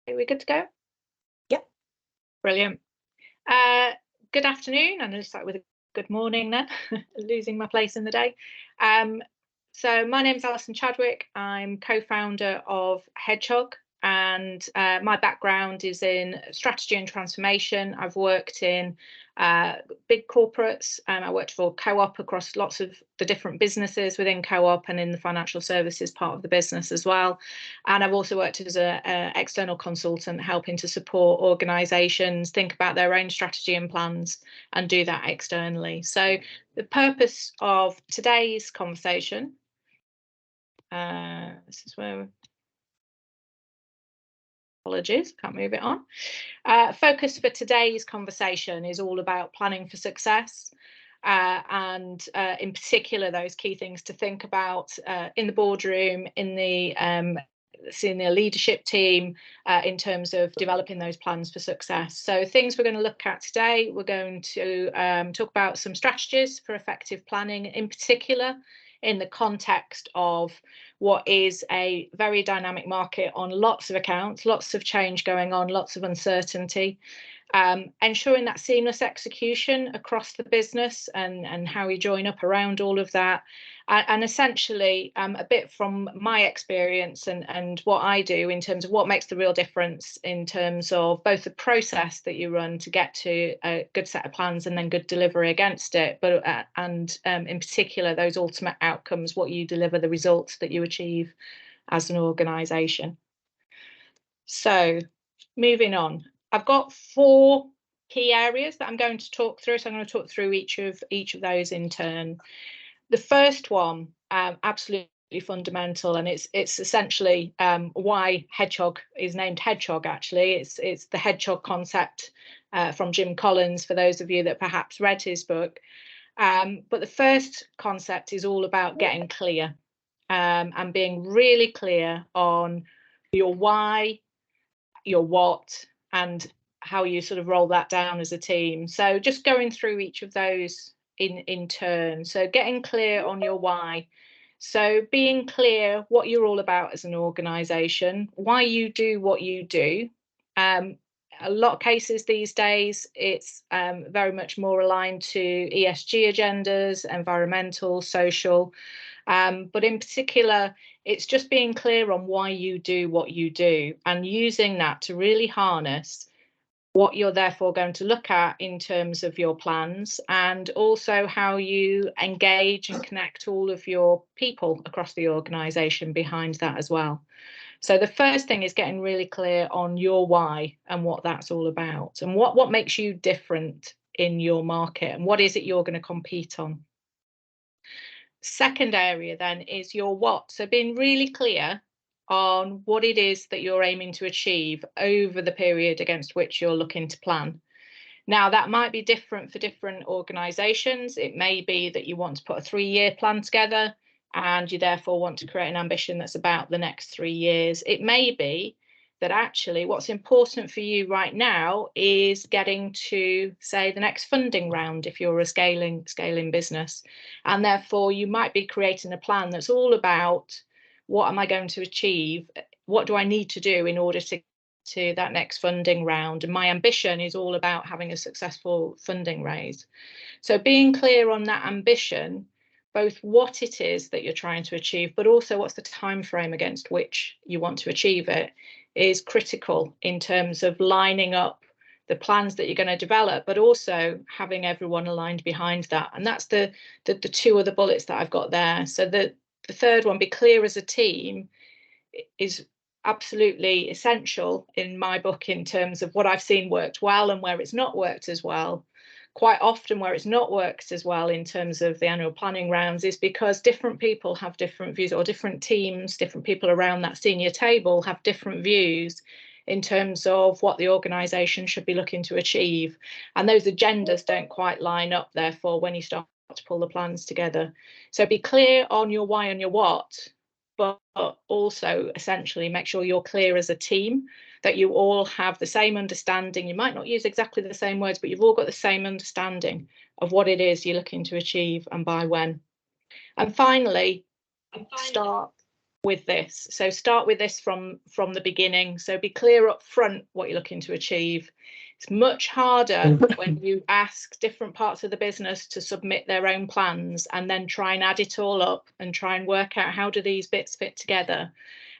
Are we good to go? Yep. Brilliant. Good afternoon, and I'll start with a good morning then, losing my place in the day. So my name's Alyson Chadwick. I'm co-founder of Hedgehog, and my background is in strategy and transformation. I've worked in big corporates. I worked for Co-op across lots of the different businesses within Co-op and in the financial services part of the business as well. And I've also worked as an external consultant, helping to support organisations think about their own strategy and plans and do that externally. So the purpose of today's conversation, this is where, apologies, can't move it on. Focus for today's conversation is all about planning for success. And in particular, those key things to think about in the boardroom, in the senior leadership team, in terms of developing those plans for success. So things we're going to look at today, we're going to talk about some strategies for effective planning, in particular in the context of what is a very dynamic market on lots of accounts, lots of change going on, lots of uncertainty. Ensuring that seamless execution across the business and how we join up around all of that. And essentially, a bit from my experience and what I do in terms of what makes the real difference in terms of both the process that you run to get to a good set of plans and then good delivery against it, but in particular, those ultimate outcomes, what you deliver, the results that you achieve as an organisation. So moving on. I've got 4 key areas that I'm going to talk through. So I'm going to talk through each of those in turn. The first one, absolutely fundamental, and it's essentially why Hedgehog is named Hedgehog. Actually, it's the Hedgehog concept from Jim Collins. For those of you that perhaps read his book, but the first concept is all about getting clear and being really clear on your why, your what, and how you sort of roll that down as a team. So just going through each of those in turn. So getting clear on your why. So being clear what you're all about as an organisation, why you do what you do. A lot of cases these days, it's very much more aligned to ESG agendas, environmental, social. But in particular, it's just being clear on why you do what you do and using that to really harness what you're therefore going to look at in terms of your plans, and also how you engage and connect all of your people across the organisation behind that as well. So the first thing is getting really clear on your why and what that's all about, and what makes you different in your market, and what is it you're going to compete on. Second area then is your what. So being really clear on what it is that you're aiming to achieve over the period against which you're looking to plan. Now, that might be different for different organisations. It may be that you want to put a 3-year plan together and you therefore want to create an ambition that's about the next 3 years. It may be that actually what's important for you right now is getting to, say, the next funding round if you're a scaling business. And therefore you might be creating a plan that's all about, what am I going to achieve? What do I need to do in order to that next funding round? And my ambition is all about having a successful funding raise. So being clear on that ambition, both what it is that you're trying to achieve, but also what's the time frame against which you want to achieve it, is critical in terms of lining up the plans that you're going to develop, but also having everyone aligned behind that. And that's the 2 other bullets that I've got there. So the third one, be clear as a team, is absolutely essential in my book in terms of what I've seen worked well and where it's not worked as well. Quite often where it's not worked as well in terms of the annual planning rounds is because different people have different views, or different teams, different people around that senior table have different views in terms of what the organisation should be looking to achieve. And those agendas don't quite line up, therefore, when you start to pull the plans together. So be clear on your why and your what, but also essentially make sure you're clear as a team, that you all have the same understanding. You might not use exactly the same words, but you've all got the same understanding of what it is you're looking to achieve and by when. And finally, start with this. So start with this from the beginning. So be clear up front what you're looking to achieve. It's much harder when you ask different parts of the business to submit their own plans and then try and add it all up and try and work out how do these bits fit together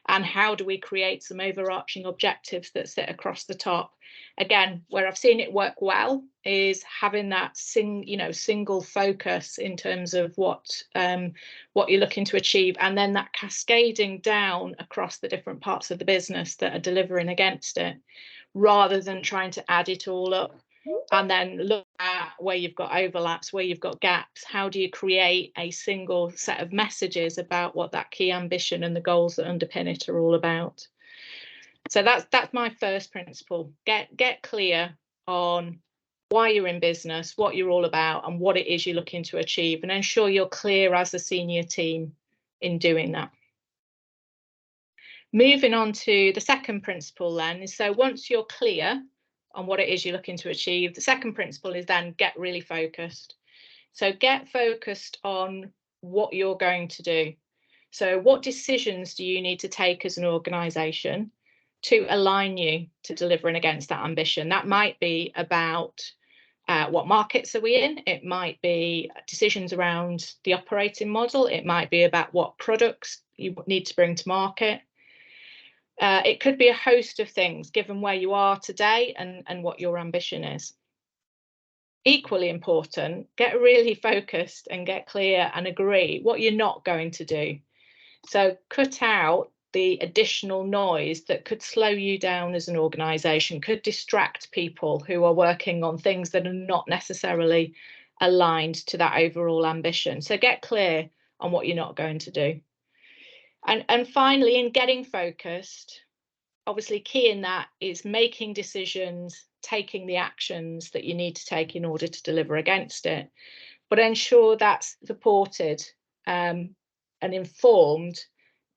and how do we create some overarching objectives that sit across the top. Again, where I've seen it work well is having that single focus in terms of what you're looking to achieve, and then that cascading down across the different parts of the business that are delivering against it, rather than trying to add it all up and then look at where you've got overlaps, where you've got gaps. How do you create a single set of messages about what that key ambition and the goals that underpin it are all about? So that's my first principle. Get clear on why you're in business, what you're all about, and what it is you're looking to achieve, and ensure you're clear as a senior team in doing that. Moving on to the second principle then, so once you're clear on what it is you're looking to achieve, the second principle is then get really focused. So get focused on what you're going to do. So what decisions do you need to take as an organisation to align you to delivering against that ambition? That might be about what markets are we in? It might be decisions around the operating model. It might be about what products you need to bring to market. It could be a host of things given where you are today and what your ambition is. Equally important, get really focused and get clear and agree what you're not going to do. So cut out the additional noise that could slow you down as an organisation, could distract people who are working on things that are not necessarily aligned to that overall ambition. So get clear on what you're not going to do. And finally, in getting focused, obviously key in that is making decisions, taking the actions that you need to take in order to deliver against it, but ensure that's supported and informed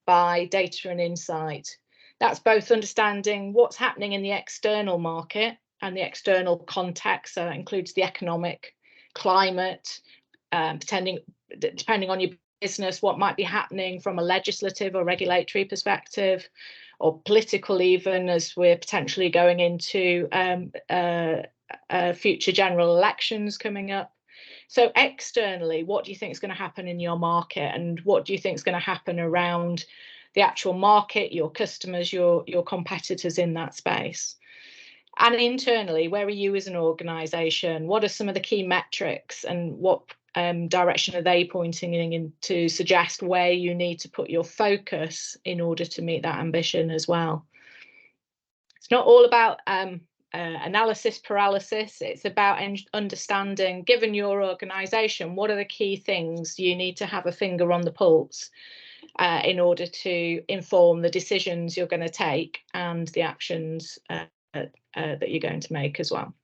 by data and insight. That's both understanding what's happening in the external market and the external context, so that includes the economic climate, depending on your business, what might be happening from a legislative or regulatory perspective, or political even, as we're potentially going into future general elections coming up. So externally, what do you think is going to happen in your market, and what do you think is going to happen around the actual market, your customers, your competitors in that space? And internally, where are you as an organisation? What are some of the key metrics, and what direction are they pointing in to suggest where you need to put your focus in order to meet that ambition as well? It's not all about analysis paralysis. It's about understanding, given your organisation, what are the key things you need to have a finger on the pulse in order to inform the decisions you're going to take and the actions that you're going to make as well.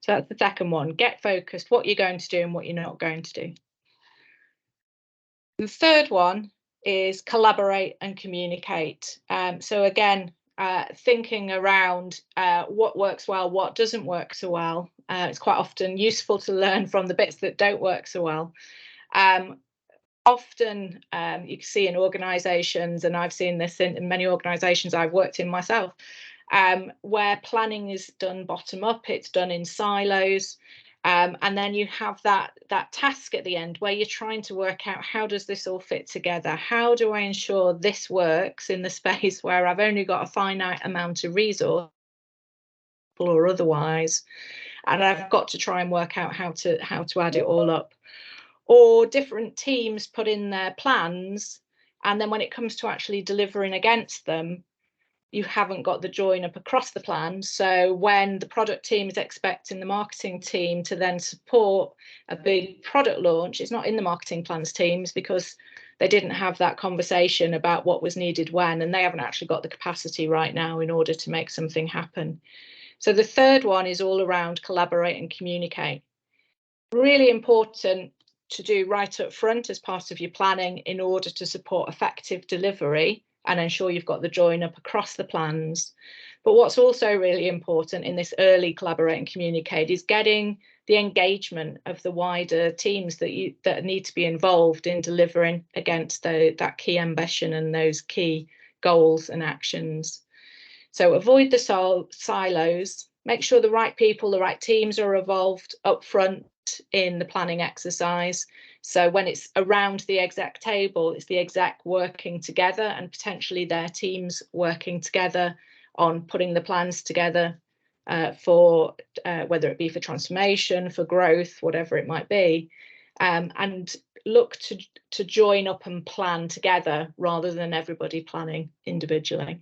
So that's the second one. Get focused, what you're going to do and what you're not going to do. The third one is collaborate and communicate. So again, thinking around what works well, what doesn't work so well. It's quite often useful to learn from the bits that don't work so well. Often you can see in organisations, and I've seen this in many organisations I've worked in myself, where planning is done bottom up, it's done in silos, and then you have that task at the end where you're trying to work out, how does this all fit together? How do I ensure this works in the space where I've only got a finite amount of resource or otherwise, and I've got to try and work out how to add it all up? Or different teams put in their plans, and then when it comes to actually delivering against them, you haven't got the join up across the plan. So when the product team is expecting the marketing team to then support a big product launch, it's not in the marketing plans teams because they didn't have that conversation about what was needed when, and they haven't actually got the capacity right now in order to make something happen. So the third one is all around collaborate and communicate. Really important to do right up front as part of your planning in order to support effective delivery and ensure you've got the join up across the plans. But what's also really important in this early collaborate and communicate is getting the engagement of the wider teams that need to be involved in delivering against that key ambition and those key goals and actions. So avoid the silos, make sure the right people, the right teams are involved up front in the planning exercise. So when it's around the exec table, it's the exec working together and potentially their teams working together on putting the plans together for whether it be for transformation, for growth, whatever it might be, and look to join up and plan together rather than everybody planning individually.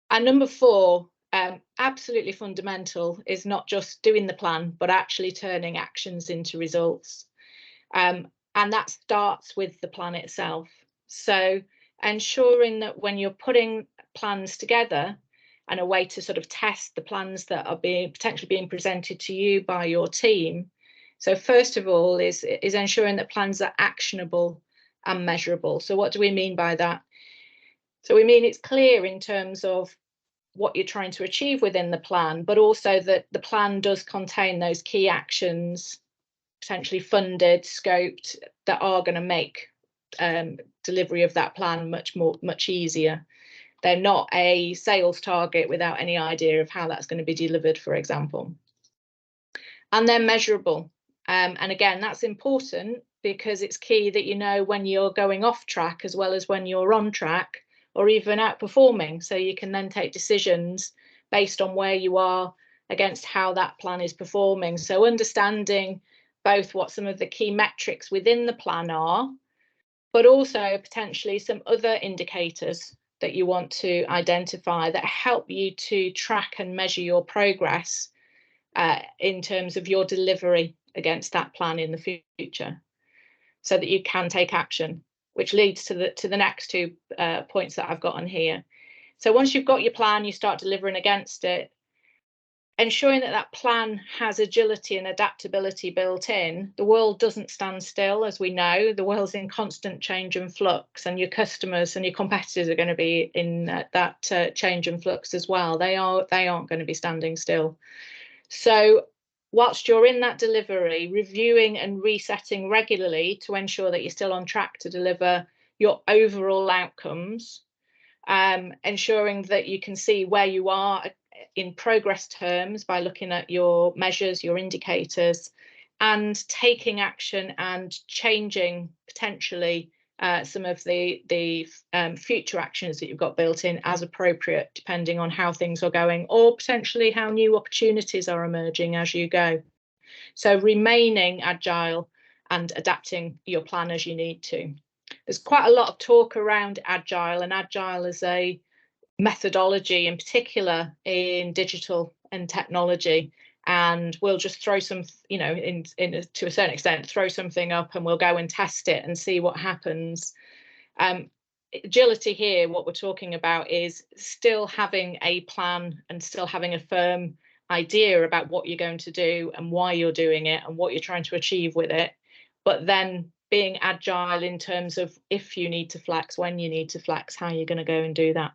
And number 4, absolutely fundamental, is not just doing the plan, but actually turning actions into results. And that starts with the plan itself. So ensuring that when you're putting plans together, and a way to sort of test the plans that are potentially being presented to you by your team. So first of all is ensuring that plans are actionable and measurable. So what do we mean by that? So we mean it's clear in terms of what you're trying to achieve within the plan, but also that the plan does contain those key actions, potentially funded, scoped, that are going to make delivery of that plan much easier. They're not a sales target without any idea of how that's going to be delivered, for example. And they're measurable. And again, that's important because it's key that you know when you're going off track as well as when you're on track, or even outperforming. So you can then take decisions based on where you are against how that plan is performing. So understanding both what some of the key metrics within the plan are, but also potentially some other indicators that you want to identify that help you to track and measure your progress in terms of your delivery against that plan in the future, so that you can take action, which leads to the next 2 points that I've got on here. So once you've got your plan, you start delivering against it, ensuring that that plan has agility and adaptability built in. The world doesn't stand still, as we know. The world's in constant change and flux, and your customers and your competitors are going to be in that change and flux as well. They aren't going to be standing still. So whilst you're in that delivery, reviewing and resetting regularly to ensure that you're still on track to deliver your overall outcomes, ensuring that you can see where you are in progress terms by looking at your measures, your indicators, and taking action and changing potentially some of the future actions that you've got built in as appropriate, depending on how things are going, or potentially how new opportunities are emerging as you go. So remaining agile and adapting your plan as you need to. There's quite a lot of talk around agile, and agile as a methodology in particular in digital and technology, and we'll just throw some, you know, to a certain extent, throw something up and we'll go and test it and see what happens. Agility here, what we're talking about is still having a plan and still having a firm idea about what you're going to do and why you're doing it and what you're trying to achieve with it, but then being agile in terms of if you need to flex, when you need to flex, how you're going to go and do that.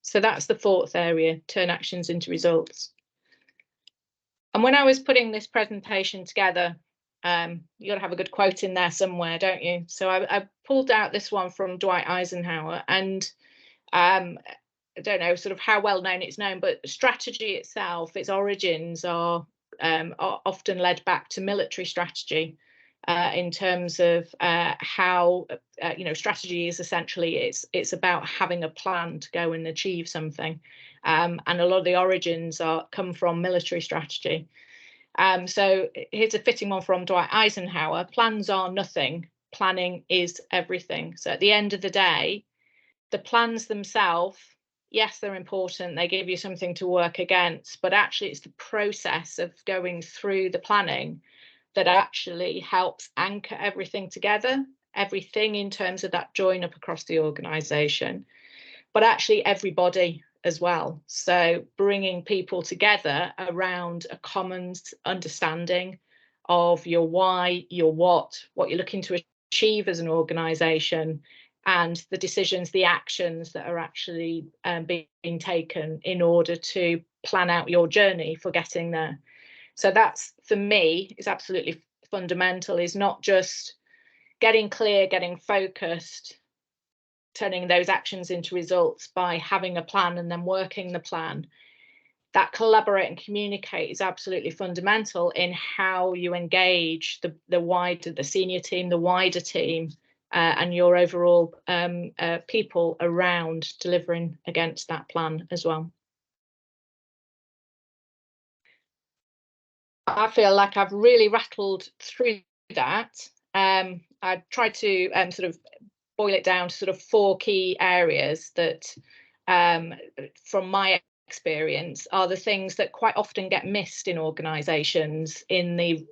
So that's the 4th area, turn actions into results. And when I was putting this presentation together, you got to have a good quote in there somewhere, don't you? So I pulled out this one from Dwight Eisenhower, and I don't know sort of how well known it's known, but strategy itself, its origins are often led back to military strategy. In terms of how strategy is essentially it's about having a plan to go and achieve something, and a lot of the origins come from military strategy. So here's a fitting one from Dwight Eisenhower: plans are nothing, planning is everything. So at the end of the day, the plans themselves, yes, they're important, they give you something to work against, but actually it's the process of going through the planning that actually helps anchor everything together, everything in terms of that join up across the organisation, but actually everybody as well. So bringing people together around a common understanding of your why, your what you're looking to achieve as an organisation, and the decisions, the actions that are actually being taken in order to plan out your journey for getting there. So that's, for me, is absolutely fundamental, is not just getting clear, getting focused, turning those actions into results by having a plan and then working the plan. That collaborate and communicate is absolutely fundamental in how you engage the senior team, the wider team, and your overall people around delivering against that plan as well. I feel like I've really rattled through that. I tried to sort of boil it down to sort of 4 key areas that, from my experience, are the things that quite often get missed in organisations in the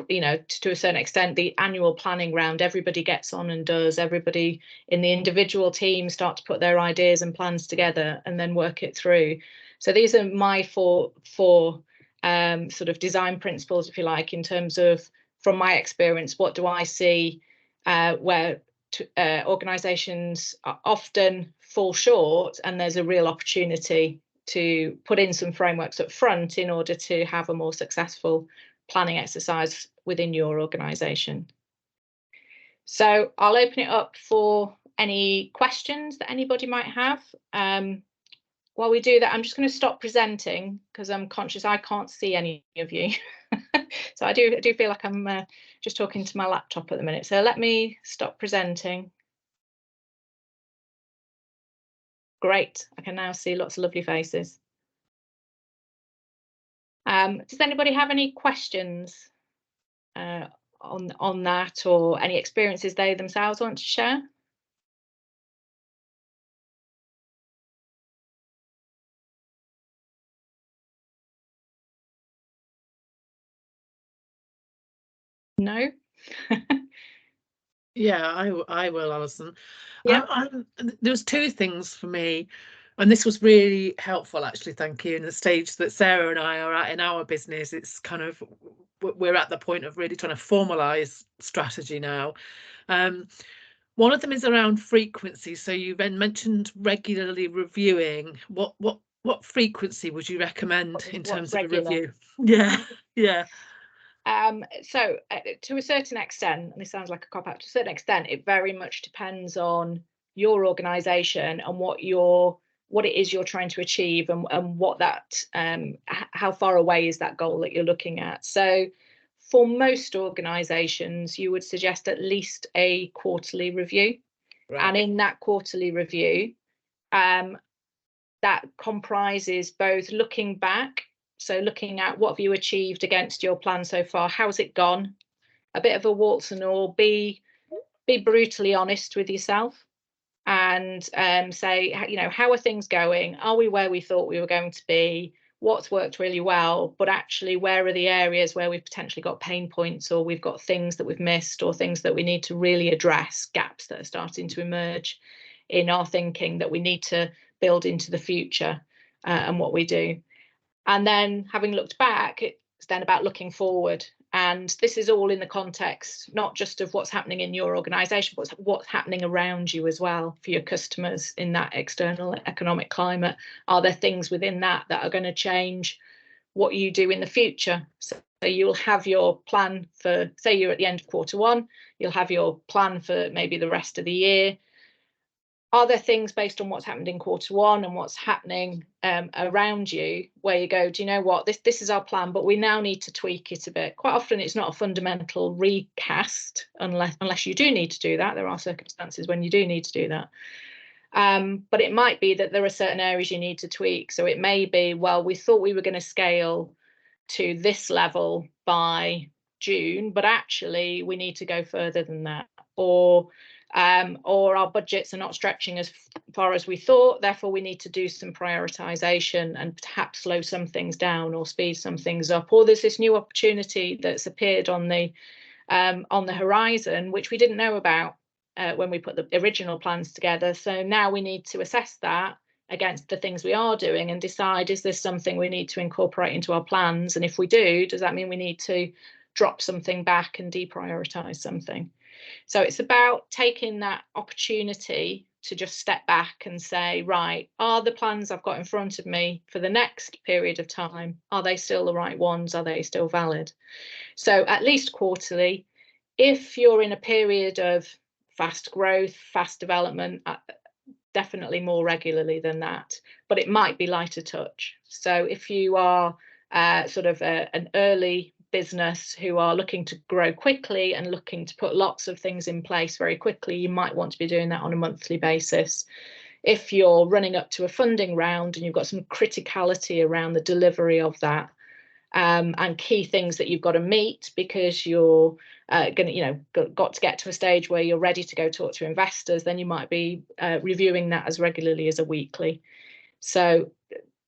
you know, to a certain extent, the annual planning round. Everybody gets on and does. Everybody in the individual team start to put their ideas and plans together and then work it through. So these are my four sort of design principles, if you like, in terms of, from my experience, what do I see where organisations often fall short, and there's a real opportunity to put in some frameworks up front in order to have a more successful planning exercise within your organisation. So I'll open it up for any questions that anybody might have. While we do that, I'm just going to stop presenting because I'm conscious I can't see any of you. So I do feel like I'm just talking to my laptop at the minute. So let me stop presenting. Great, I can now see lots of lovely faces. Does anybody have any questions on that, or any experiences they themselves want to share? No? Yeah, I will, Alyson. Yeah. There was 2 things for me, and this was really helpful, actually. Thank you. In the stage that Sarah and I are at in our business, it's kind of, we're at the point of really trying to formalise strategy now. One of them is around frequency. So you then mentioned regularly reviewing. What frequency would you recommend in terms of a review? Yeah, yeah. So to a certain extent, and this sounds like a cop-out, to a certain extent, it very much depends on your organisation and what it is you're trying to achieve, and what that how far away is that goal that you're looking at. So for most organisations, you would suggest at least a quarterly review. Right. And in that quarterly review, that comprises both looking back, so looking at what have you achieved against your plan so far, how's it gone, a bit of a warts and all, be brutally honest with yourself, and say, you know, how are things going? Are we where we thought we were going to be? What's worked really well, but actually where are the areas where we've potentially got pain points, or we've got things that we've missed, or things that we need to really address, gaps that are starting to emerge in our thinking that we need to build into the future, and what we do. And then, having looked back, it's then about looking forward. And this is all in the context, not just of what's happening in your organisation, but what's happening around you as well for your customers in that external economic climate. Are there things within that are going to change what you do in the future? So you'll have your plan for, say you're at the end of Q1, you'll have your plan for maybe the rest of the year. Are there things based on what's happened in Q1 and what's happening around you where you go, do you know what, this is our plan, but we now need to tweak it a bit? Quite often it's not a fundamental recast, unless you do need to do that. There are circumstances when you do need to do that. But it might be that there are certain areas you need to tweak. So it may be, well, we thought we were going to scale to this level by June, but actually we need to go further than that. Or our budgets are not stretching as far as we thought, therefore we need to do some prioritization and perhaps slow some things down or speed some things up. Or there's this new opportunity that's appeared on the horizon, which we didn't know about when we put the original plans together. So now we need to assess that against the things we are doing and decide, is this something we need to incorporate into our plans? And if we do, does that mean we need to drop something back and deprioritize something? So it's about taking that opportunity to just step back and say, right, are the plans I've got in front of me for the next period of time, are they still the right ones? Are they still valid? So at least quarterly. If you're in a period of fast growth, fast development, definitely more regularly than that, but it might be lighter touch. So if you are sort of an early business who are looking to grow quickly and looking to put lots of things in place very quickly, you might want to be doing that on a monthly basis. If you're running up to a funding round and you've got some criticality around the delivery of that, and key things that you've got to meet because you're going to, got to get to a stage where you're ready to go talk to investors, then you might be reviewing that as regularly as a weekly. So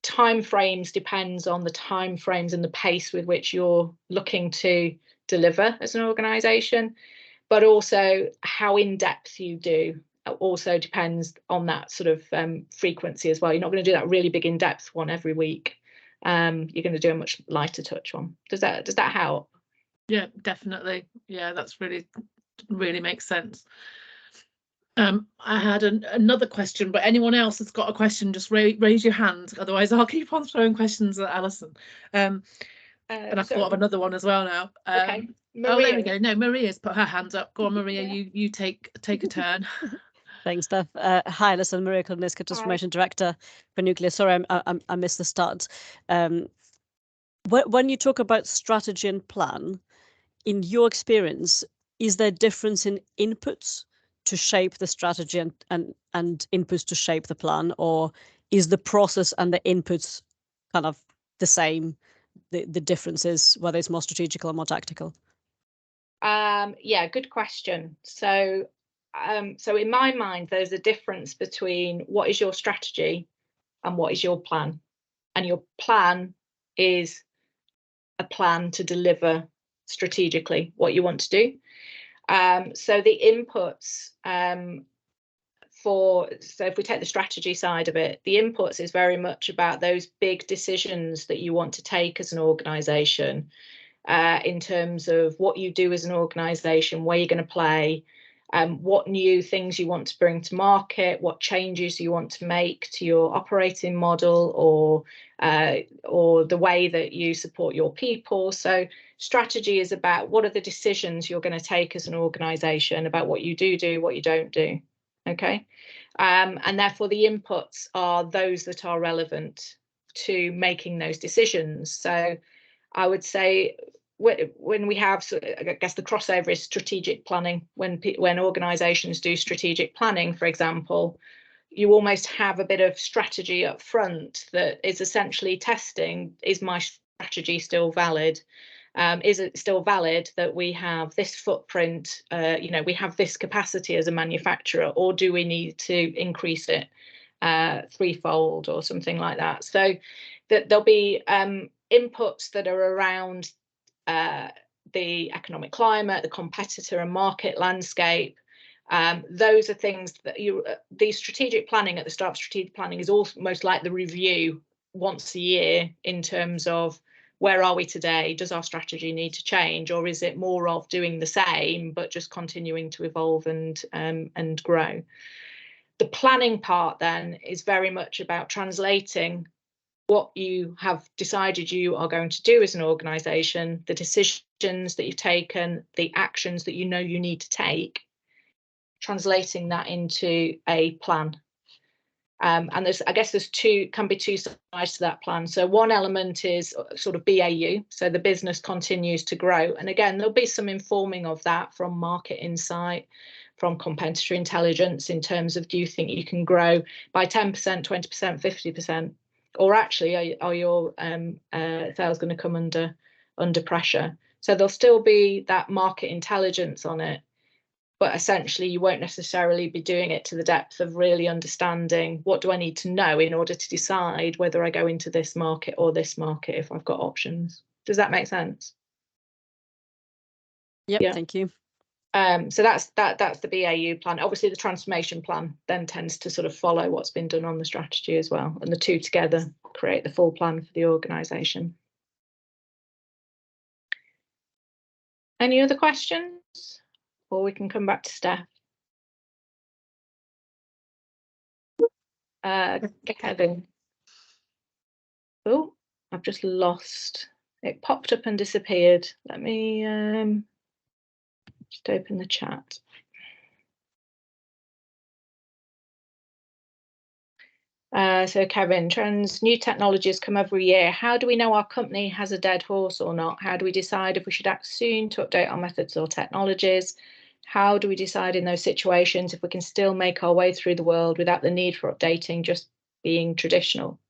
time frames depends on the time frames and the pace with which you're looking to deliver as an organization, but also how in depth you do also depends on that sort of frequency as well. You're not going to do that really big in depth one every week. You're going to do a much lighter touch one. Does that help? Yeah, definitely. Yeah, that's really makes sense. I had another question, but anyone else that's got a question, just raise your hand. Otherwise, I'll keep on throwing questions at Alyson. And I've thought of another one as well now. Okay. Oh, there we go. No, Maria's put her hands up. Go on, Maria. Yeah. You take a turn. Thanks, Steph. Hi, Alyson. Maria Kolniska, Transformation Director for Nuclear. Sorry, I missed the start. When you talk about strategy and plan, in your experience, is there a difference in inputs to shape the strategy and inputs to shape the plan, or is the process and the inputs kind of the same? The differences, whether it's more strategical or more tactical? Yeah, good question. So in my mind, there's a difference between what is your strategy and what is your plan. And your plan is a plan to deliver strategically what you want to do. So the inputs so if we take the strategy side of it, the inputs is very much about those big decisions that you want to take as an organization, in terms of what you do as an organization, where you're going to play, what new things you want to bring to market, what changes you want to make to your operating model, or the way that you support your people. So strategy is about what are the decisions you're going to take as an organization about what you do, what you don't do. Okay. And therefore the inputs are those that are relevant to making those decisions. So I would say when we have, I guess the crossover is strategic planning. When organizations do strategic planning, for example, you almost have a bit of strategy up front that is essentially testing, is my strategy still valid? Is it still valid that we have this footprint, we have this capacity as a manufacturer, or do we need to increase it threefold or something like that? So that there'll be inputs that are around the economic climate, the competitor and market landscape. Those are things that the strategic planning at the start of strategic planning is almost like the review once a year in terms of where are we today? Does our strategy need to change, or is it more of doing the same but just continuing to evolve and grow? The planning part then is very much about translating what you have decided you are going to do as an organisation, the decisions that you've taken, the actions that you know you need to take, translating that into a plan. And I guess there's can be two sides to that plan. So one element is sort of BAU, so the business continues to grow. And again, there'll be some informing of that from market insight, from competitor intelligence in terms of, do you think you can grow by 10%, 20%, 50%? Or actually, are your sales going to come under pressure? So there'll still be that market intelligence on it, but essentially you won't necessarily be doing it to the depth of really understanding what do I need to know in order to decide whether I go into this market or this market if I've got options. Does that make sense? Yep, yeah. Thank you. So that's the BAU plan. Obviously, the transformation plan then tends to sort of follow what's been done on the strategy as well, and the two together create the full plan for the organisation. Any other questions? or we can come back to Steph. Kevin. Oh, I've just lost. It popped up and disappeared. Let me just open the chat. So Kevin, trends, new technologies come every year. How do we know our company has a dead horse or not? How do we decide if we should act soon to update our methods or technologies? How do we decide in those situations if we can still make our way through the world without the need for updating, just being traditional?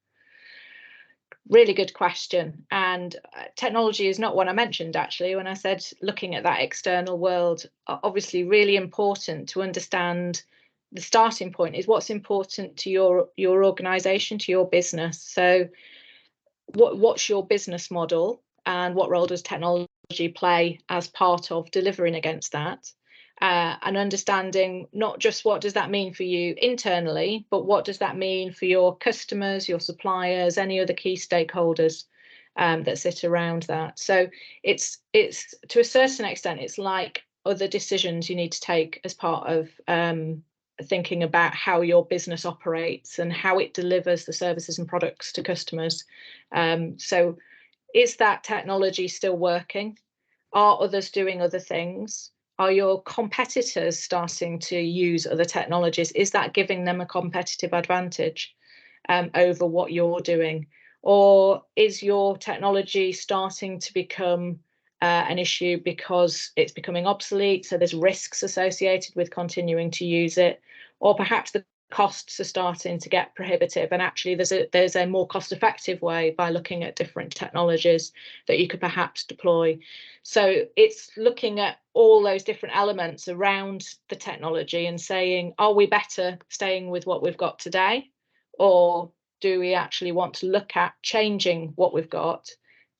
Really good question. And technology is not one I mentioned, actually, when I said looking at that external world. Obviously, really important to understand the starting point is what's important to your organization, to your business. So what's your business model and what role does technology play as part of delivering against that? And understanding not just what does that mean for you internally, but what does that mean for your customers, your suppliers, any other key stakeholders that sit around that. So it's to a certain extent, it's like other decisions you need to take as part of thinking about how your business operates and how it delivers the services and products to customers. So is that technology still working? Are others doing other things? Are your competitors starting to use other technologies? Is that giving them a competitive advantage over what you're doing? Or is your technology starting to become an issue because it's becoming obsolete, so there's risks associated with continuing to use it? Or perhaps the costs are starting to get prohibitive, and actually there's a more cost-effective way by looking at different technologies that you could perhaps deploy. So it's looking at all those different elements around the technology and saying, are we better staying with what we've got today, or do we actually want to look at changing what we've got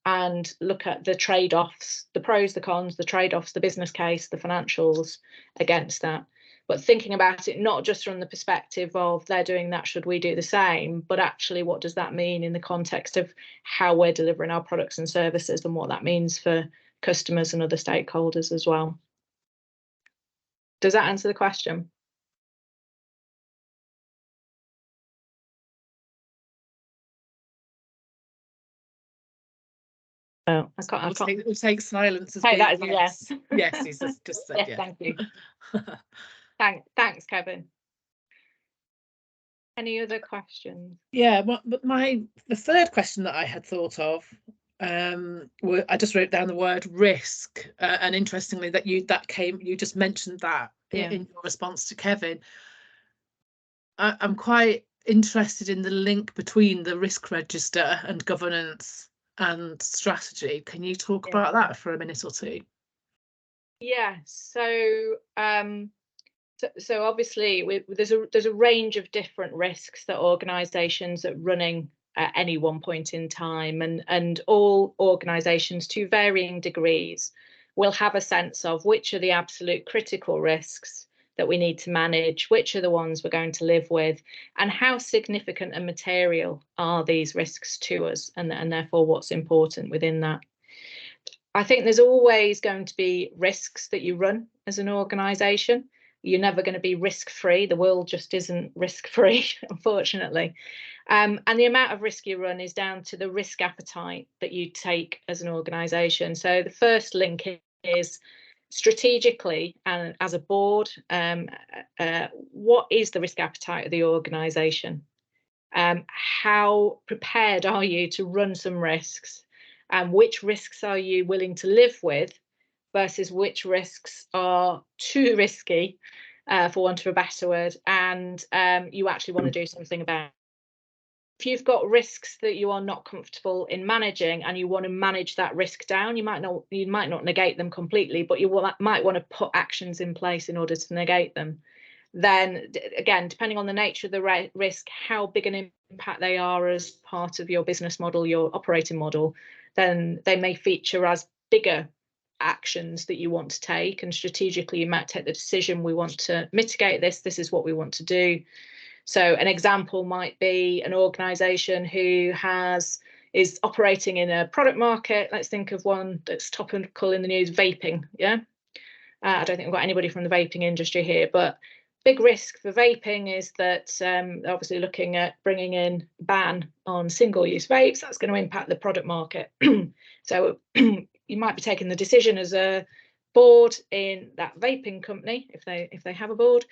and look at the trade-offs, the pros, the cons, the trade-offs, the business case, the financials against that? But thinking about it not just from the perspective of they're doing that, should we do the same, but actually what does that mean in the context of how we're delivering our products and services and what that means for customers and other stakeholders as well. Does that answer the question? Oh, I can't. We'll take silence as hey, being that is yes. Yes, Yes, he's just said yes, yes. Thank you. Thanks, Kevin. Any other questions? Yeah, well, but the third question that I had thought of, I just wrote down the word risk, and interestingly you just mentioned that in your response to Kevin. I'm quite interested in the link between the risk register and governance and strategy. Can you talk about that for a minute or two? Yeah, so obviously there's a range of different risks that organizations are running at any one point in time, and all organizations to varying degrees will have a sense of which are the absolute critical risks that we need to manage, which are the ones we're going to live with, and how significant and material are these risks to us, and therefore what's important within that. I think there's always going to be risks that you run as an organization. You're never going to be risk-free. The world just isn't risk-free, unfortunately. And the amount of risk you run is down to the risk appetite that you take as an organization. So the first link is strategically and as a board, what is the risk appetite of the organization? How prepared are you to run some risks? And which risks are you willing to live with versus which risks are too risky, for want of a better word, and you actually want to do something about? If you've got risks that you are not comfortable in managing and you want to manage that risk down, you might not negate them completely, but you might want to put actions in place in order to negate them. Then again, depending on the nature of the risk, how big an impact they are as part of your business model, your operating model, then they may feature as bigger actions that you want to take, and strategically you might take the decision, we want to mitigate this is what we want to do. So an example might be an organization who is operating in a product market. Let's think of one that's topical in the news, vaping. I don't think we've got anybody from the vaping industry here, but big risk for vaping is that obviously looking at bringing in a ban on single-use vapes, that's going to impact the product market. So you might be taking the decision as a board in that vaping company, if they have a board,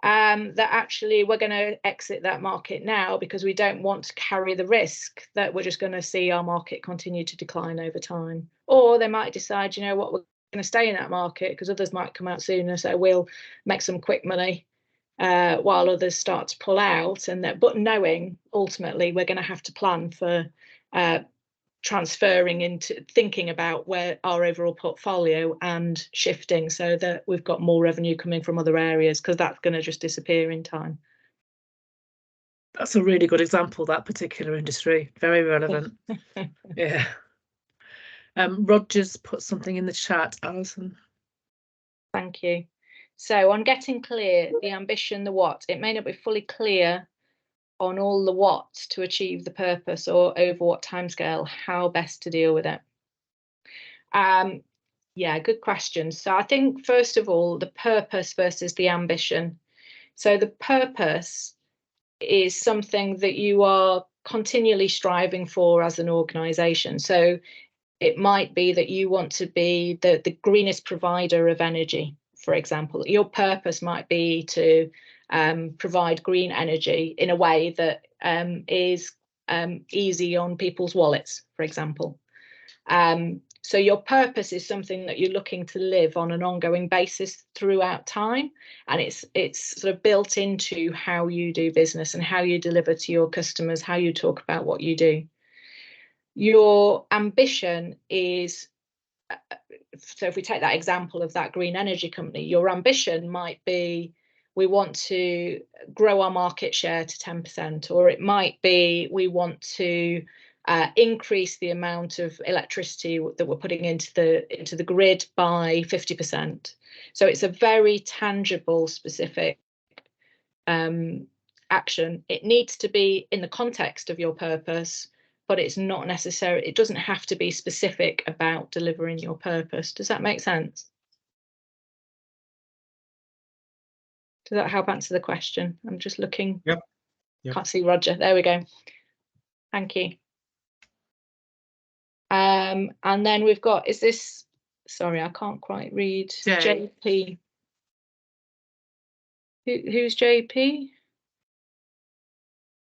that actually we're going to exit that market now because we don't want to carry the risk that we're just going to see our market continue to decline over time. Or they might decide, you know what, we're going to stay in that market because others might come out sooner, so we'll make some quick money while others start to pull out. And that, but knowing ultimately we're going to have to plan for transferring into thinking about where our overall portfolio and shifting so that we've got more revenue coming from other areas, because that's going to just disappear in time. That's a really good example, that particular industry. Very relevant. Yeah. Roger's put something in the chat, Alyson. Thank you. So on getting clear, the ambition, the what, it may not be fully clear on all the what's to achieve the purpose or over what timescale, how best to deal with it. Yeah, good question. So I think, first of all, the purpose versus the ambition. So the purpose is something that you are continually striving for as an organisation. So it might be that you want to be the greenest provider of energy, for example. Your purpose might be to provide green energy in a way that is easy on people's wallets, for example. So your purpose is something that you're looking to live on an ongoing basis throughout time, and it's sort of built into how you do business and how you deliver to your customers, how you talk about what you do. Your ambition is, so if we take that example of that green energy company, your ambition might be, we want to grow our market share to 10%, or it might be we want to increase the amount of electricity that we're putting into the grid by 50%. So it's a very tangible, specific action. It needs to be in the context of your purpose, but it's not necessary. It doesn't have to be specific about delivering your purpose. Does that make sense? Does that help answer the question? I'm just looking. Yep. Can't see Roger. There we go. Thank you. And then we've got, is this, sorry, I can't quite read. JP. Who's JP?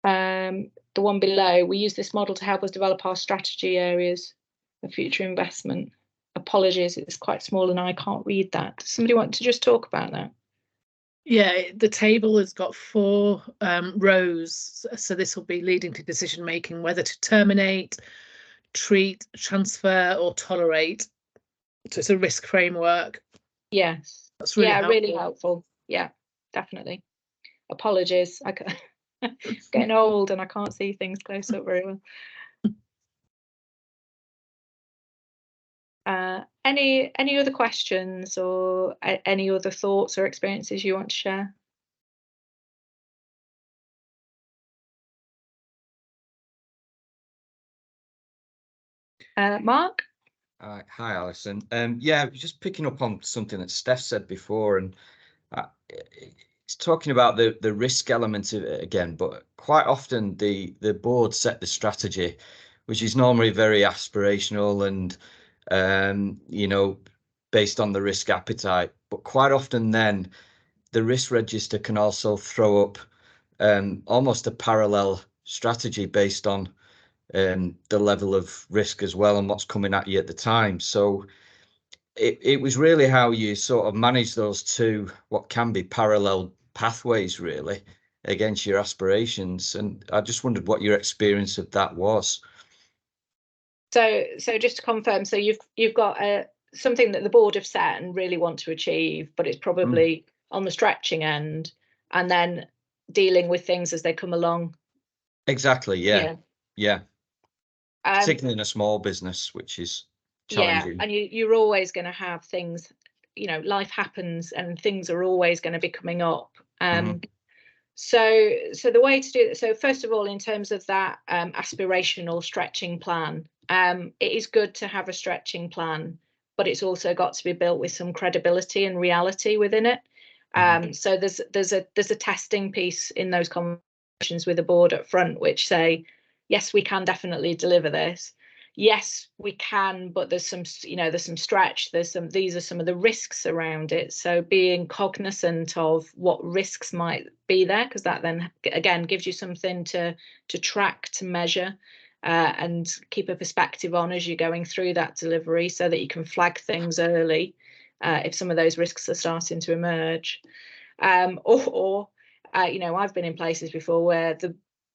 The one below, we use this model to help us develop our strategy areas of future investment. Apologies, it's quite small and I can't read that. Does somebody want to just talk about that? Yeah, the table has got 4 rows, so this will be leading to decision making, whether to terminate, treat, transfer or tolerate. So it's a risk framework. Yes, that's really helpful. Really helpful. Yeah, definitely. Apologies, it's getting old and I can't see things close up very well. Any other questions or any other thoughts or experiences you want to share? Mark? Hi, Alyson. Yeah, just picking up on something that Steph said before, and it's talking about the risk element of it again, but quite often the board set the strategy, which is normally very aspirational and you know, based on the risk appetite, but quite often then the risk register can also throw up almost a parallel strategy based on the level of risk as well and what's coming at you at the time. So it was really how you sort of manage those two, what can be parallel pathways really, against your aspirations. And I just wondered what your experience of that was. So just to confirm, so you've got something that the board have set and really want to achieve, but it's probably on the stretching end, and then dealing with things as they come along. Exactly. Yeah. Particularly in a small business, which is challenging. Yeah, and you're always going to have things, you know, life happens and things are always going to be coming up. So the way to do it, so first of all, in terms of that aspirational stretching plan, it is good to have a stretching plan, but it's also got to be built with some credibility and reality within it. So there's a testing piece in those conversations with the board up front, which say, yes, we can definitely deliver this. Yes, we can, but there's some, there's some stretch. These are some of the risks around it. So being cognizant of what risks might be there, because that then again gives you something to track, to measure, and keep a perspective on as you're going through that delivery, so that you can flag things early if some of those risks are starting to emerge. Or I've been in places before where the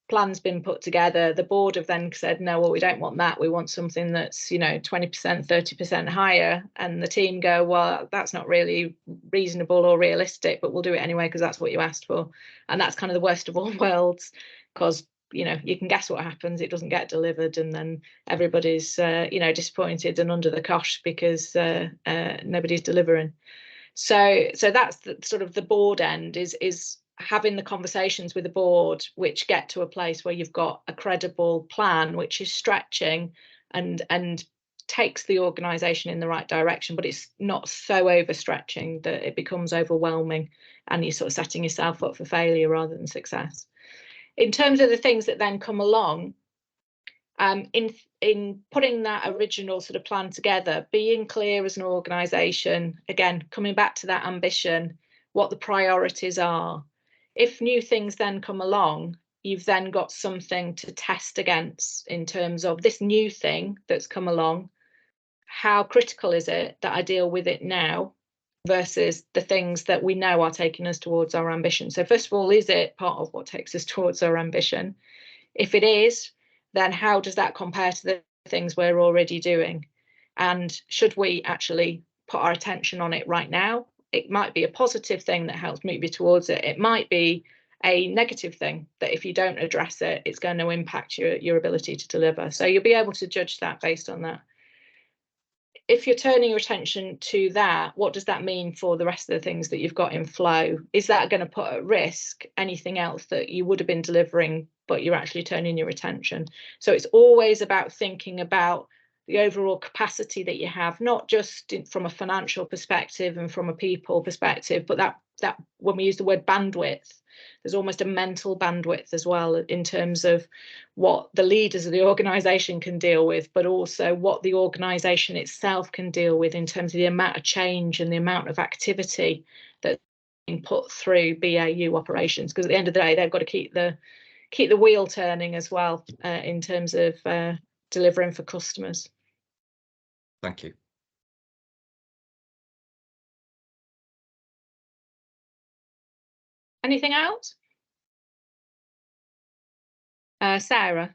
plan's been put together, the board have then said, no, well, we don't want that, we want something that's 20%, 30% higher, and the team go, well, that's not really reasonable or realistic, but we'll do it anyway because that's what you asked for. And that's kind of the worst of all worlds, because you can guess what happens. It doesn't get delivered, and then everybody's disappointed and under the cosh because nobody's delivering. So that's the sort of the board end, is having the conversations with the board which get to a place where you've got a credible plan which is stretching and takes the organisation in the right direction, but it's not so overstretching that it becomes overwhelming and you're sort of setting yourself up for failure rather than success. In terms of the things that then come along, in putting that original sort of plan together, being clear as an organisation, again, coming back to that ambition, what the priorities are. If new things then come along, you've then got something to test against in terms of this new thing that's come along. How critical is it that I deal with it now versus the things that we know are taking us towards our ambition? So first of all, is it part of what takes us towards our ambition? If it is, then how does that compare to the things we're already doing? And should we actually put our attention on it right now? It might be a positive thing that helps move you towards it. It might be a negative thing that if you don't address it, it's going to impact your ability to deliver. So you'll be able to judge that based on that. If you're turning your attention to that, what does that mean for the rest of the things that you've got in flow? Is that going to put at risk anything else that you would have been delivering, but you're actually turning your attention? So it's always about thinking about the overall capacity that you have, not just from a financial perspective and from a people perspective, but that when we use the word bandwidth, there's almost a mental bandwidth as well in terms of what the leaders of the organisation can deal with, but also what the organisation itself can deal with in terms of the amount of change and the amount of activity that's being put through BAU operations. Because at the end of the day, they've got to keep the wheel turning as well in terms of delivering for customers. Thank you. Anything else? Sarah.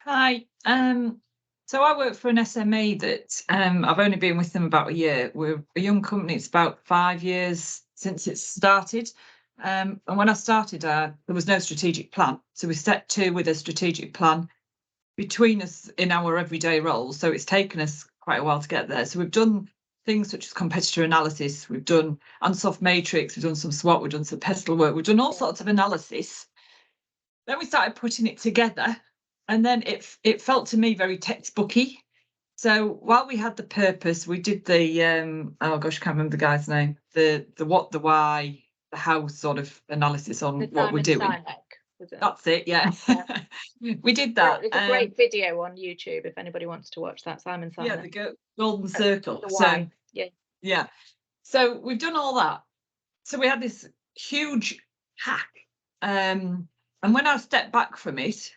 Hi. So I work for an SME that I've only been with them about a year. We're a young company. It's about 5 years since it started. And when I started, there was no strategic plan. So we set to with a strategic plan between us in our everyday roles. So it's taken us quite a while to get there. So we've done things such as competitor analysis. We've done Ansoff Matrix. We've done some SWOT. We've done some pestle work. We've done all sorts of analysis. Then we started putting it together, and then it felt to me very textbooky. So while we had the purpose, we did the oh gosh, I can't remember the guy's name. The what, the why, the how sort of analysis on what we're doing. That's it, yeah. We did that. It's a great video on YouTube if anybody wants to watch that. Simon Sinek. Yeah, the golden circle. The why. So yeah. So we've done all that. So we had this huge hack. And when I stepped back from it,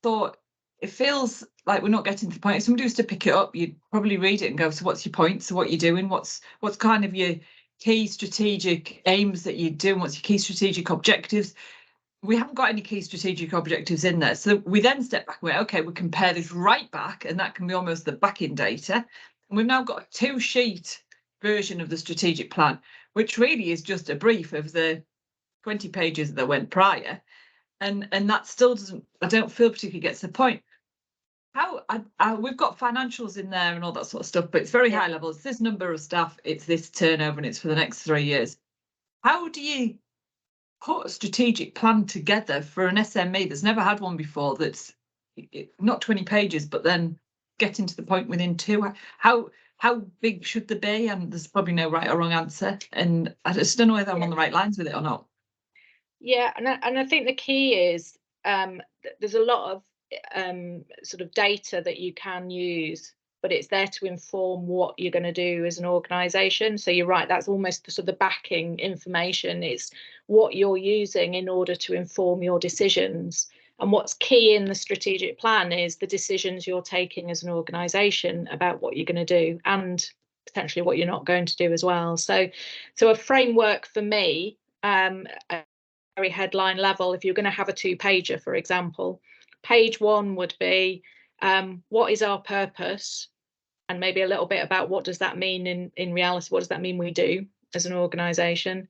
thought it feels like we're not getting to the point. If somebody was to pick it up, you'd probably read it and go, so what's your point? So what are you doing? What's kind of your key strategic aims that you're doing? What's your key strategic objectives? We haven't got any key strategic objectives in there. So we then step back and went, okay, we compare this right back, and that can be almost the back-end data. And we've now got a 2-sheet version of the strategic plan, which really is just a brief of the 20 pages that went prior. And that still doesn't, I don't feel particularly gets the point. How we've got financials in there and all that sort of stuff, but it's very high level. It's this number of staff, it's this turnover, and it's for the next 3 years. How do you put a strategic plan together for an SME that's never had one before, that's not 20 pages, but then getting to the point within 2? How how big should they be? And there's probably no right or wrong answer. And I just don't know whether I'm on the right lines with it or not. Yeah, and I think the key is there's a lot of sort of data that you can use, but it's there to inform what you're going to do as an organisation. So you're right, that's almost the sort of backing information. It's what you're using in order to inform your decisions. And what's key in the strategic plan is the decisions you're taking as an organisation about what you're going to do and potentially what you're not going to do as well. So a framework for me, very headline level, if you're going to have a 2-pager, for example, page 1 would be what is our purpose, and maybe a little bit about what does that mean in reality, what does that mean we do as an organisation,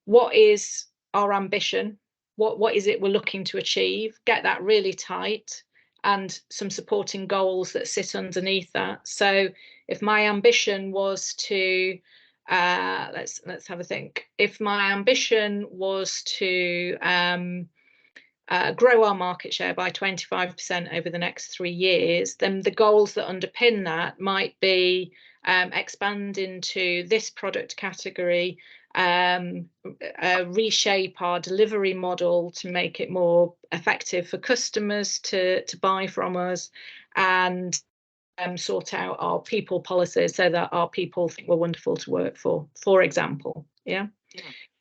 what is our ambition, what is it we're looking to achieve, get that really tight, and some supporting goals that sit underneath that. So if my ambition was to let's have a think. If my ambition was to grow our market share by 25% over the next 3 years, then the goals that underpin that might be expand into this product category, reshape our delivery model to make it more effective for customers to buy from us, and sort out our people policies so that our people think we're wonderful to work for example. Yeah.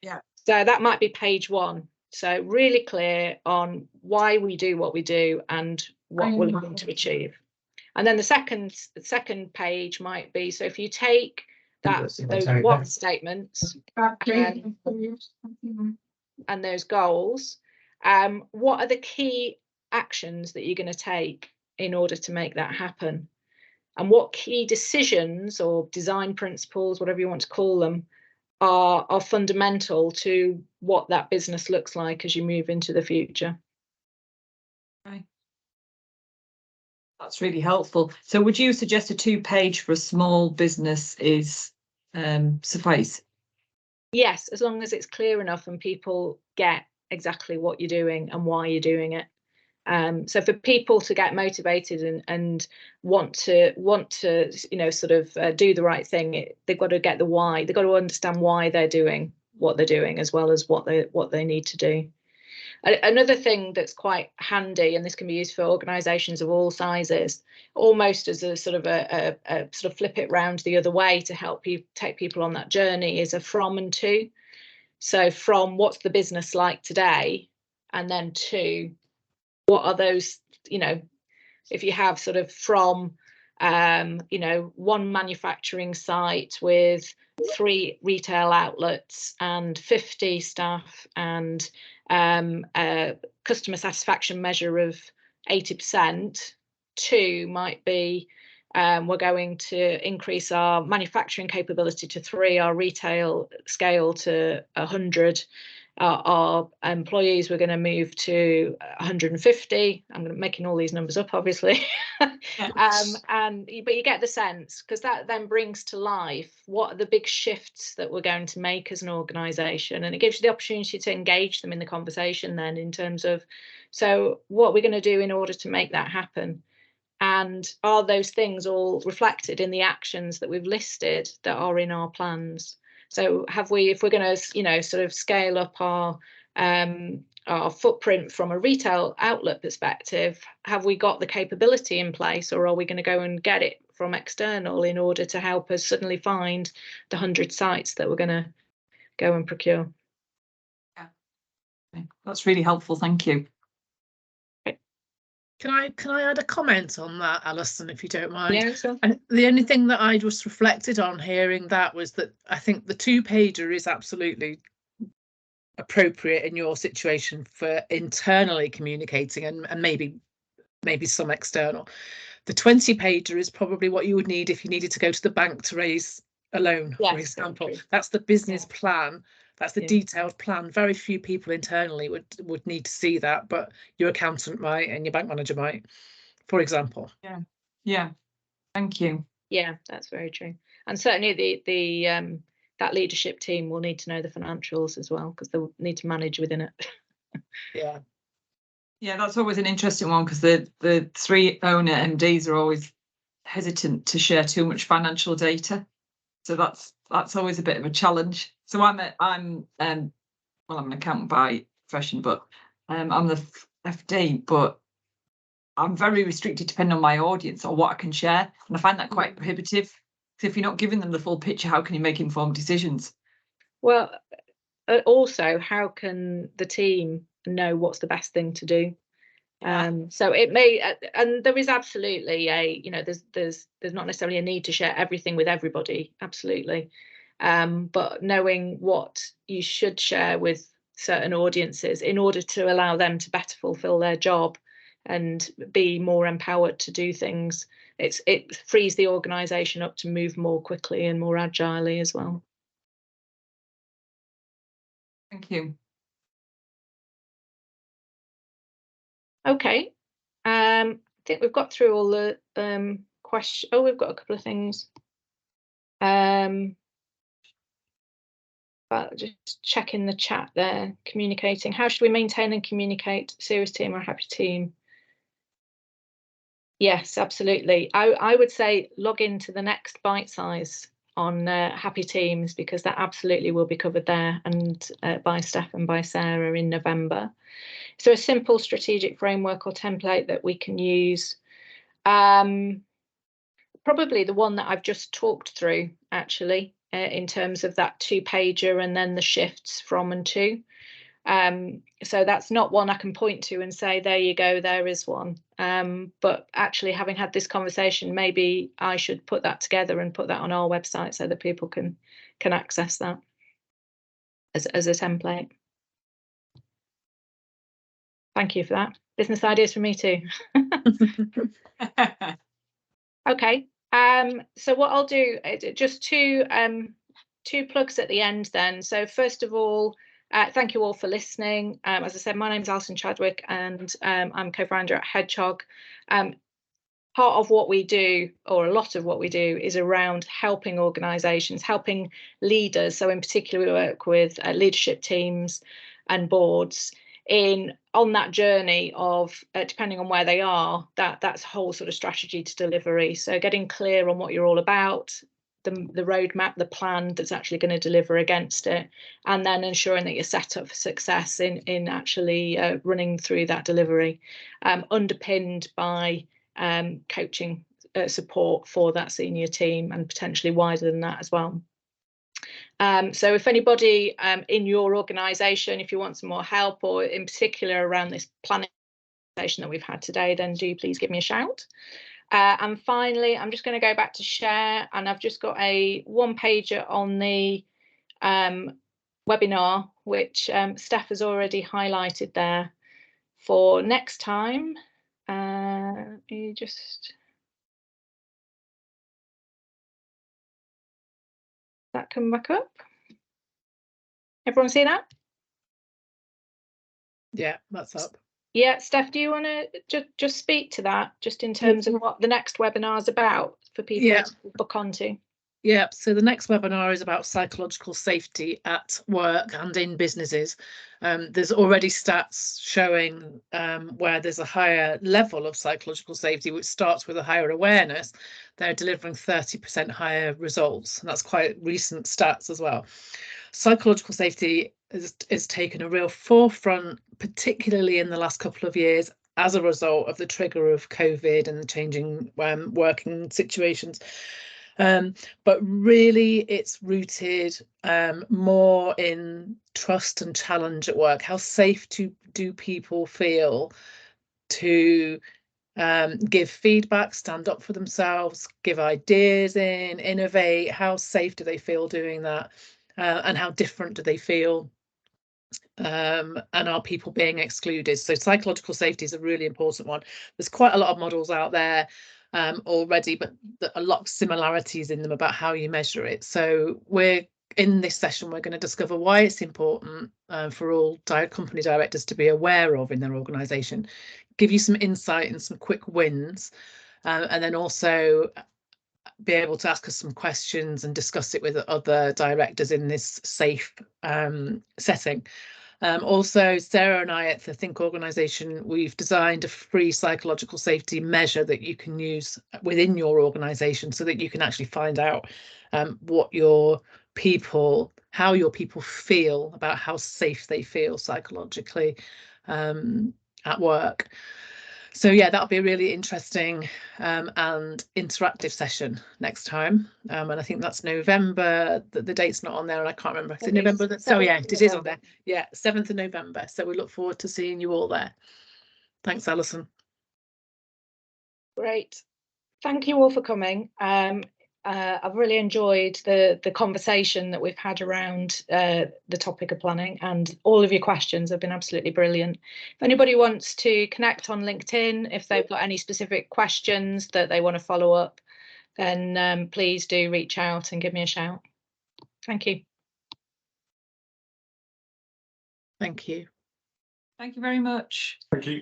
So that might be page 1. So really clear on why we do what we do and what we're looking to achieve. And then the second page might be, so if you take those what statements and those goals, what are the key actions that you're going to take in order to make that happen? And what key decisions or design principles, whatever you want to call them, are fundamental to what that business looks like as you move into the future. Right. That's really helpful. So would you suggest a 2-page for a small business is suffice? Yes, as long as it's clear enough and people get exactly what you're doing and why you're doing it. So for people to get motivated and want to sort of do the right thing, they've got to get the why. They've got to understand why they're doing what they're doing, as well as what they need to do. Another thing that's quite handy, and this can be used for organisations of all sizes, almost as a sort of a sort of flip it round the other way to help you take people on that journey, is a from and to. So from, what's the business like today, and then to, what are those, if you have sort of from, one manufacturing site with 3 retail outlets and 50 staff and a customer satisfaction measure of 80%, 2 might be we're going to increase our manufacturing capability to 3, our retail scale to 100. Our employees, we're going to move to 150. I'm making all these numbers up, obviously. But you get the sense, because that then brings to life what are the big shifts that we're going to make as an organisation, and it gives you the opportunity to engage them in the conversation then, in terms of, so what we're going to do in order to make that happen, and are those things all reflected in the actions that we've listed that are in our plans. So have we, if we're going to, sort of scale up our footprint from a retail outlet perspective, have we got the capability in place, or are we going to go and get it from external in order to help us suddenly find the 100 sites that we're going to go and procure? Yeah, that's really helpful. Thank you. Can I add a comment on that, Alyson, if you don't mind? Yeah, sure. And the only thing that I just reflected on hearing that was that I think the 2-pager is absolutely appropriate in your situation for internally communicating, and maybe some external. The 20-pager is probably what you would need if you needed to go to the bank to raise a loan, for example. That's the business plan. That's the detailed plan. Very few people internally would need to see that, but your accountant might and your bank manager might, for example. Yeah. Thank you. Yeah, that's very true. And certainly the that leadership team will need to know the financials as well, because they'll need to manage within it. Yeah, that's always an interesting one, because the 3 owner MDs are always hesitant to share too much financial data. So that's always a bit of a challenge. So I'm an accountant by profession, but I'm the FD, but I'm very restricted depending on my audience or what I can share. And I find that quite prohibitive. So if you're not giving them the full picture, how can you make informed decisions? Well, also, how can the team know what's the best thing to do? So it may, and there is absolutely there's not necessarily a need to share everything with everybody, absolutely, but knowing what you should share with certain audiences in order to allow them to better fulfill their job and be more empowered to do things, it frees the organisation up to move more quickly and more agilely as well. Thank you. Okay. I think we've got through all the questions. Oh, we've got a couple of things. But just checking the chat there. Communicating. How should we maintain and communicate serious team or happy team? Yes, absolutely. I would say log into the next Bitesize on happy teams, because that absolutely will be covered there and by Steph and by Sarah in November. So a simple strategic framework or template that we can use. Probably the one that I've just talked through, actually, in terms of that 2-pager and then the shifts from and to. So that's not one I can point to and say, there you go, there is one. But actually, having had this conversation, maybe I should put that together and put that on our website so that people can access that as a template. Thank you for that. Business ideas for me too. Okay. So what I'll do, just two plugs at the end then. So first of all, thank you all for listening. As I said, my name is Alyson Chadwick, and I'm co-founder at Hedgehog. Part of what we do, or a lot of what we do, is around helping organisations, helping leaders. So in particular, we work with leadership teams and boards on that journey of, depending on where they are, that's whole sort of strategy to delivery. So getting clear on what you're all about, the roadmap, the plan that's actually going to deliver against it, and then ensuring that you're set up for success in actually running through that delivery, underpinned by coaching support for that senior team, and potentially wider than that as well. So if anybody in your organisation, if you want some more help, or in particular around this planning session that we've had today, then do please give me a shout. And finally, I'm just going to go back to share, and I've just got a 1-pager on the webinar, which Steph has already highlighted there for next time. You just... that come back up? Everyone see that? Yeah, that's up. Yeah, Steph, do you want to just speak to that, just in terms of what the next webinar is about for people to book onto? Yeah, so the next webinar is about psychological safety at work and in businesses. There's already stats showing where there's a higher level of psychological safety, which starts with a higher awareness. They're delivering 30% higher results. And that's quite recent stats as well. Psychological safety is taken a real forefront, particularly in the last couple of years, as a result of the trigger of COVID and the changing working situations. But really it's rooted more in trust and challenge at work. How safe do people feel to give feedback, stand up for themselves, give ideas innovate? How safe do they feel doing that? And how different do they feel? And are people being excluded? So psychological safety is a really important one. There's quite a lot of models out there already, but a lot of similarities in them about how you measure it. So in this session, we're going to discover why it's important for all company directors to be aware of in their organisation, give you some insight and some quick wins, and then also be able to ask us some questions and discuss it with other directors in this safe setting. Also, Sarah and I at the Think organisation, we've designed a free psychological safety measure that you can use within your organisation so that you can actually find out what your people, how your people feel about how safe they feel psychologically at work. So yeah, that'll be a really interesting and interactive session next time. And I think that's November. The date's not on there and I can't remember. Is it November? So yeah, it is on there. Yeah, 7th of November. So we look forward to seeing you all there. Thanks, Alyson. Great. Thank you all for coming. I've really enjoyed the conversation that we've had around the topic of planning, and all of your questions have been absolutely brilliant. If anybody wants to connect on LinkedIn, if they've got any specific questions that they want to follow up, then please do reach out and give me a shout. Thank you. Thank you. Thank you very much. Thank you.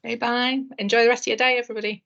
Okay, bye. Enjoy the rest of your day, everybody.